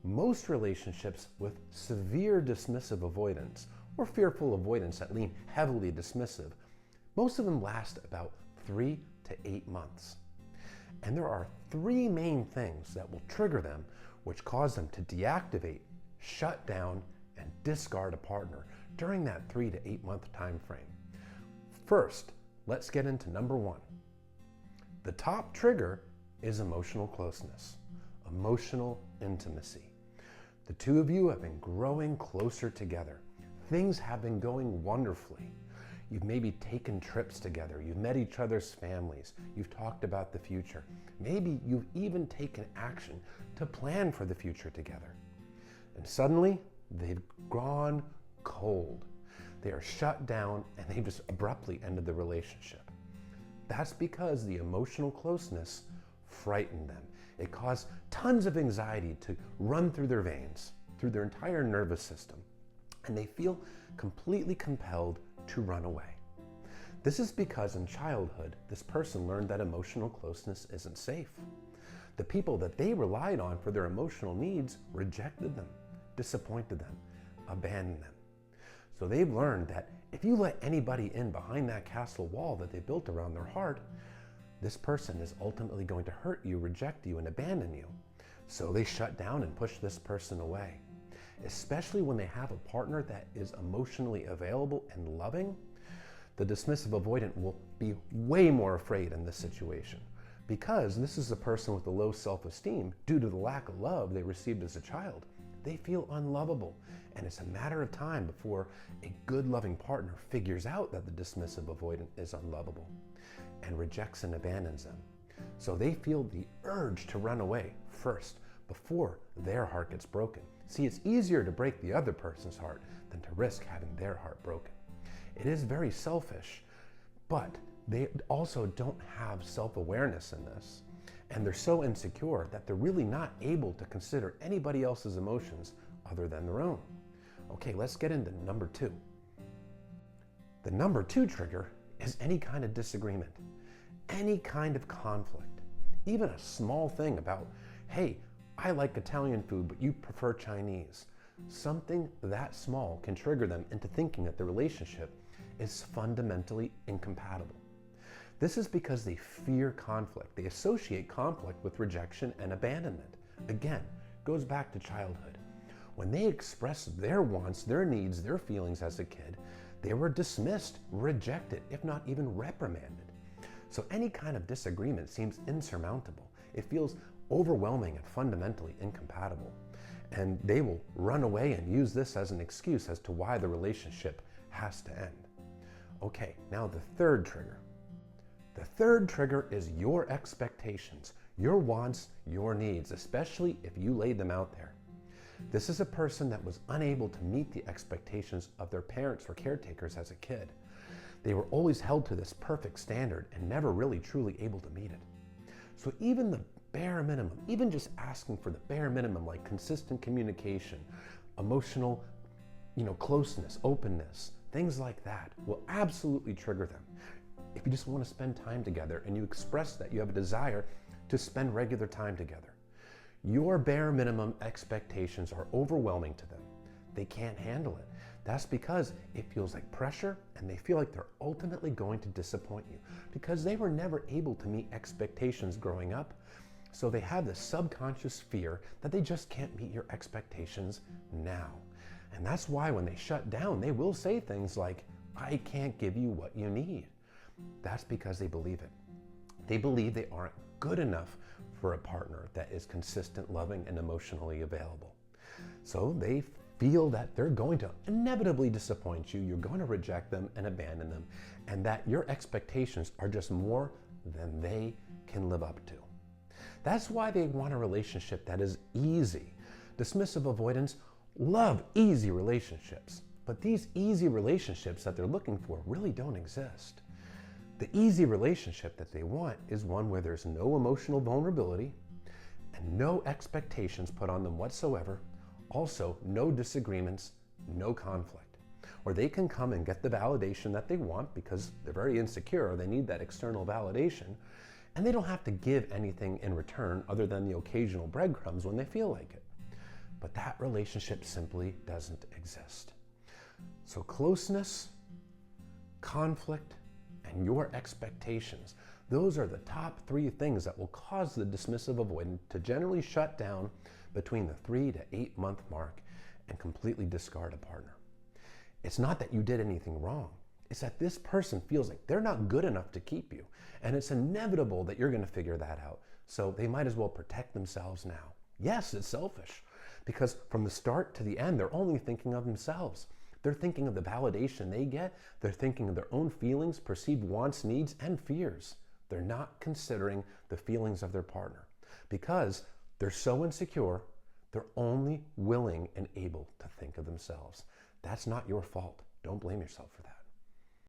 most relationships with severe dismissive avoidance or fearful avoidance that lean heavily dismissive, most of them last about 3 to 8 months. And there are 3 main things that will trigger them, which cause them to deactivate, shut down, and discard a partner during that 3 to 8 month time frame. First, let's get into number 1. The top trigger is emotional closeness, emotional intimacy. The two of you have been growing closer together. Things have been going wonderfully. You've maybe taken trips together. You've met each other's families. You've talked about the future. Maybe you've even taken action to plan for the future together. And suddenly, they've gone cold. They are shut down and they just abruptly ended the relationship. That's because the emotional closeness frightened them. It caused tons of anxiety to run through their veins, through their entire nervous system, and they feel completely compelled to run away. This is because in childhood, this person learned that emotional closeness isn't safe. The people that they relied on for their emotional needs rejected them, disappointed them, abandoned them. So they've learned that if you let anybody in behind that castle wall that they built around their heart, this person is ultimately going to hurt you, reject you, and abandon you. So they shut down and push this person away. Especially when they have a partner that is emotionally available and loving, the dismissive avoidant will be way more afraid in this situation because this is a person with a low self-esteem due to the lack of love they received as a child. They feel unlovable, and it's a matter of time before a good loving partner figures out that the dismissive avoidant is unlovable and rejects and abandons them. So they feel the urge to run away first before their heart gets broken. See, it's easier to break the other person's heart than to risk having their heart broken. It is very selfish, but they also don't have self-awareness in this. And they're so insecure that they're really not able to consider anybody else's emotions other than their own. Okay, let's get into number 2. The number 2 trigger is any kind of disagreement, any kind of conflict, even a small thing about, hey, I like Italian food, but you prefer Chinese. Something that small can trigger them into thinking that the relationship is fundamentally incompatible. This is because they fear conflict. They associate conflict with rejection and abandonment. Again, goes back to childhood. When they expressed their wants, their needs, their feelings as a kid, they were dismissed, rejected, if not even reprimanded. So any kind of disagreement seems insurmountable. It feels overwhelming and fundamentally incompatible. And they will run away and use this as an excuse as to why the relationship has to end. Okay, now the third trigger. The third trigger is your expectations, your wants, your needs, especially if you laid them out there. This is a person that was unable to meet the expectations of their parents or caretakers as a kid. They were always held to this perfect standard and never really truly able to meet it. So even the bare minimum, even just asking for the bare minimum, like consistent communication, emotional, closeness, openness, things like that will absolutely trigger them. If you just want to spend time together and you express that you have a desire to spend regular time together, your bare minimum expectations are overwhelming to them. They can't handle it. That's because it feels like pressure and they feel like they're ultimately going to disappoint you because they were never able to meet expectations growing up. So they have this subconscious fear that they just can't meet your expectations now. And that's why when they shut down, they will say things like, I can't give you what you need. That's because they believe it. They believe they aren't good enough for a partner that is consistent, loving, and emotionally available. So they feel that they're going to inevitably disappoint you, you're going to reject them and abandon them, and that your expectations are just more than they can live up to. That's why they want a relationship that is easy. Dismissive avoidants love easy relationships, but these easy relationships that they're looking for really don't exist. The easy relationship that they want is one where there's no emotional vulnerability and no expectations put on them whatsoever. Also, no disagreements, no conflict, where they can come and get the validation that they want because they're very insecure, they need that external validation, and they don't have to give anything in return other than the occasional breadcrumbs when they feel like it. but that relationship simply doesn't exist. So closeness, conflict, and your expectations, those are the top 3 things that will cause the dismissive avoidant to generally shut down between the 3 to 8 month mark and completely discard a partner. It's not that you did anything wrong. It's that this person feels like they're not good enough to keep you. And it's inevitable that you're going to figure that out. So they might as well protect themselves now. Yes, it's selfish, because from the start to the end, they're only thinking of themselves. They're thinking of the validation they get. They're thinking of their own feelings, perceived wants, needs, and fears. They're not considering the feelings of their partner because they're so insecure, they're only willing and able to think of themselves. That's not your fault. Don't blame yourself for that.